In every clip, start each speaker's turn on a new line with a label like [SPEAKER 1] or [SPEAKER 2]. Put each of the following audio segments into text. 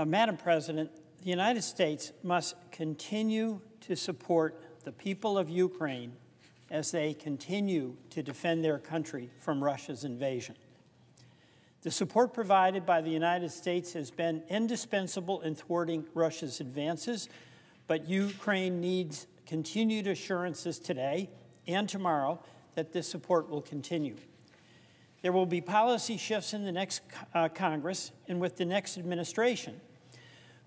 [SPEAKER 1] Madam President, the United States must continue to support the people of Ukraine as they continue to defend their country from Russia's invasion. The support provided by the United States has been indispensable in thwarting Russia's advances, but Ukraine needs continued assurances today and tomorrow that this support will continue. There will be policy shifts in the next Congress and with the next administration,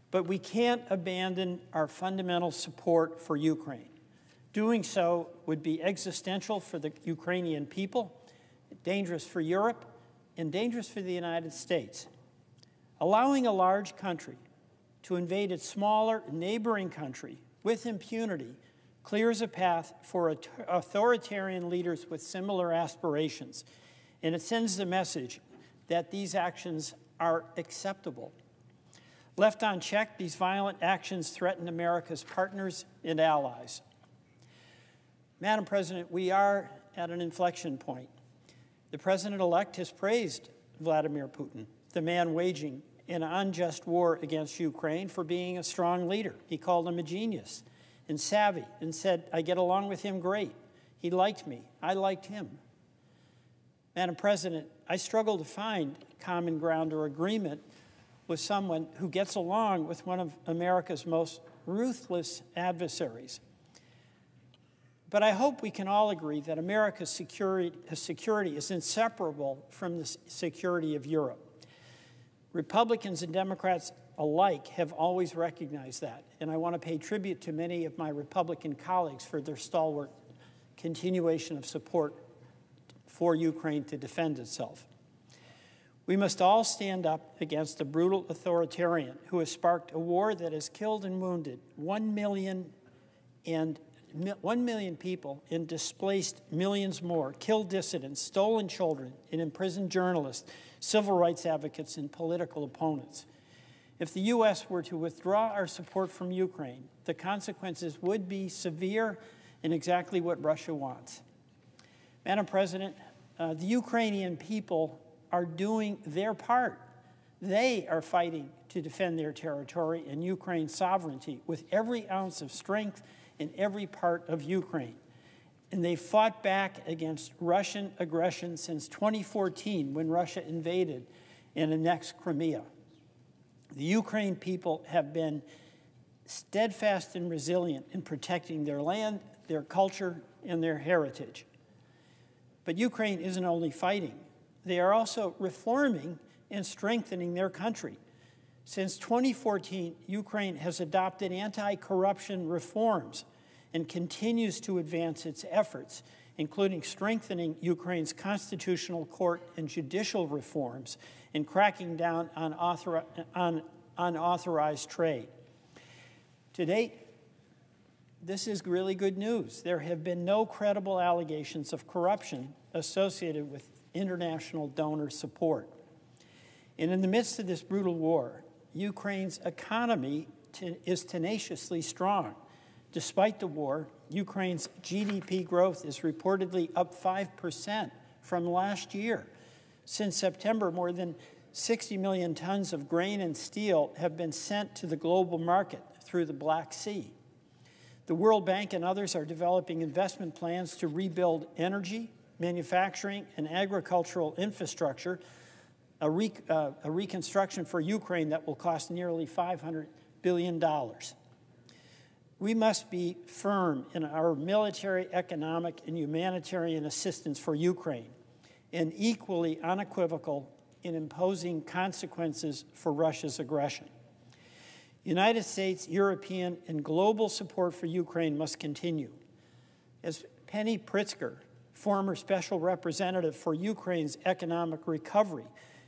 [SPEAKER 1] but we can't abandon our fundamental support for Ukraine. Doing so would be existential for the Ukrainian people, dangerous for Europe, and dangerous for the United States. Allowing a large country to invade its smaller neighboring country with impunity clears a path for authoritarian leaders with similar aspirations, and it sends the message that these actions are acceptable. Left unchecked, these violent actions threaten America's partners and allies. Madam President, we are at an inflection point. The President-elect has praised Vladimir Putin, the man waging an unjust war against Ukraine, for being a strong leader. He called him a genius and savvy and said, "I get along with him great. He liked me. I liked him." Madam President, I struggle to find common ground or agreement with someone who gets along with one of America's most ruthless adversaries. But I hope we can all agree that America's security is inseparable from the security of Europe. Republicans and Democrats alike have always recognized that, and I want to pay tribute to many of my Republican colleagues for their stalwart continuation of support for Ukraine to defend itself. We must all stand up against a brutal authoritarian who has sparked a war that has killed and wounded 1 million people and displaced millions more, killed dissidents, stolen children, and imprisoned journalists, civil rights advocates, and political opponents. If the U.S. were to withdraw our support from Ukraine, the consequences would be severe and exactly what Russia wants. Madam President, the Ukrainian people are doing their part. They are fighting to defend their territory and Ukraine's sovereignty with every ounce of strength in every part of Ukraine. And they fought back against Russian aggression since 2014, when Russia invaded and annexed Crimea. The Ukraine people have been steadfast and resilient in protecting their land, their culture, and their heritage. But Ukraine isn't only fighting. They are also reforming and strengthening their country. Since 2014, Ukraine has adopted anti-corruption reforms and continues to advance its efforts, including strengthening Ukraine's constitutional court and judicial reforms and cracking down on unauthorized trade. To date, this is really good news. There have been no credible allegations of corruption associated with international donor support. And in the midst of this brutal war, Ukraine's economy is tenaciously strong. Despite the war, Ukraine's GDP growth is reportedly up 5% from last year. Since September, more than 60 million tons of grain and steel have been sent to the global market through the Black Sea. The World Bank and others are developing investment plans to rebuild energy, manufacturing, and agricultural infrastructure, a reconstruction for Ukraine that will cost nearly $500 billion. We must be firm in our military, economic, and humanitarian assistance for Ukraine, and equally unequivocal in imposing consequences for Russia's aggression. United States, European, and global support for Ukraine must continue. As Penny Pritzker, former special representative for Ukraine's economic recovery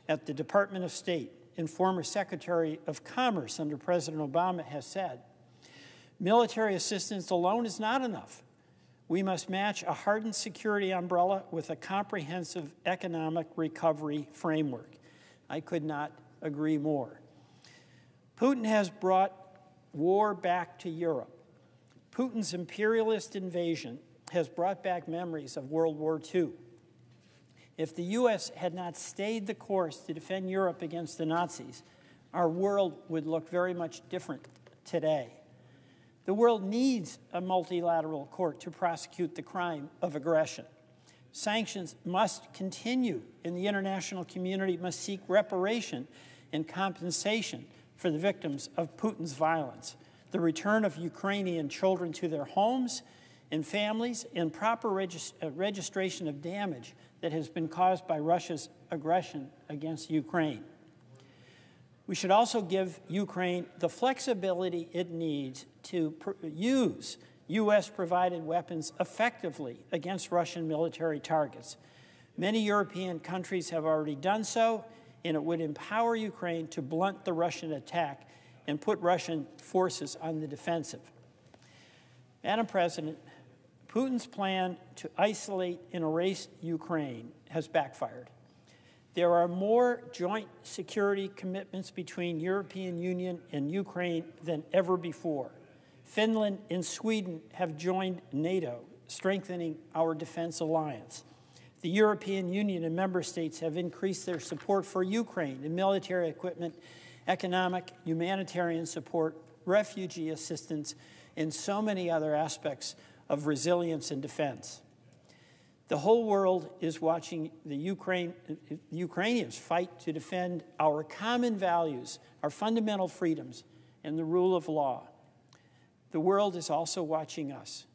[SPEAKER 1] at the Department of State and former Secretary of Commerce under President Obama, has said, military assistance alone is not enough. We must match a hardened security umbrella with a comprehensive economic recovery framework. I could not agree more. Putin has brought war back to Europe. Putin's imperialist invasion has brought back memories of World War II. If the U.S. had not stayed the course to defend Europe against the Nazis, our world would look very much different today. The world needs a multilateral court to prosecute the crime of aggression. Sanctions must continue, and the international community must seek reparation and compensation for the victims of Putin's violence, the return of Ukrainian children to their homes and families, and proper registration of damage that has been caused by Russia's aggression against Ukraine. We should also give Ukraine the flexibility it needs to use U.S.-provided weapons effectively against Russian military targets. Many European countries have already done so, and it would empower Ukraine to blunt the Russian attack and put Russian forces on the defensive. Madam President, Putin's plan to isolate and erase Ukraine has backfired. There are more joint security commitments between European Union and Ukraine than ever before. Finland and Sweden have joined NATO, strengthening our defense alliance. The European Union and member states have increased their support for Ukraine in military equipment, economic, humanitarian support, refugee assistance, and so many other aspects of resilience and defense. The whole world is watching the Ukrainians fight to defend our common values, our fundamental freedoms, and the rule of law. The world is also watching us.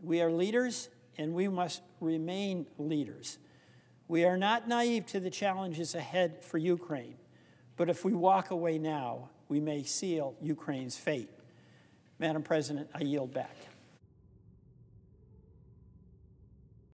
[SPEAKER 1] We are leaders, and we must remain leaders. We are not naive to the challenges ahead for Ukraine, but if we walk away now, we may seal Ukraine's fate. Madam President, I yield back.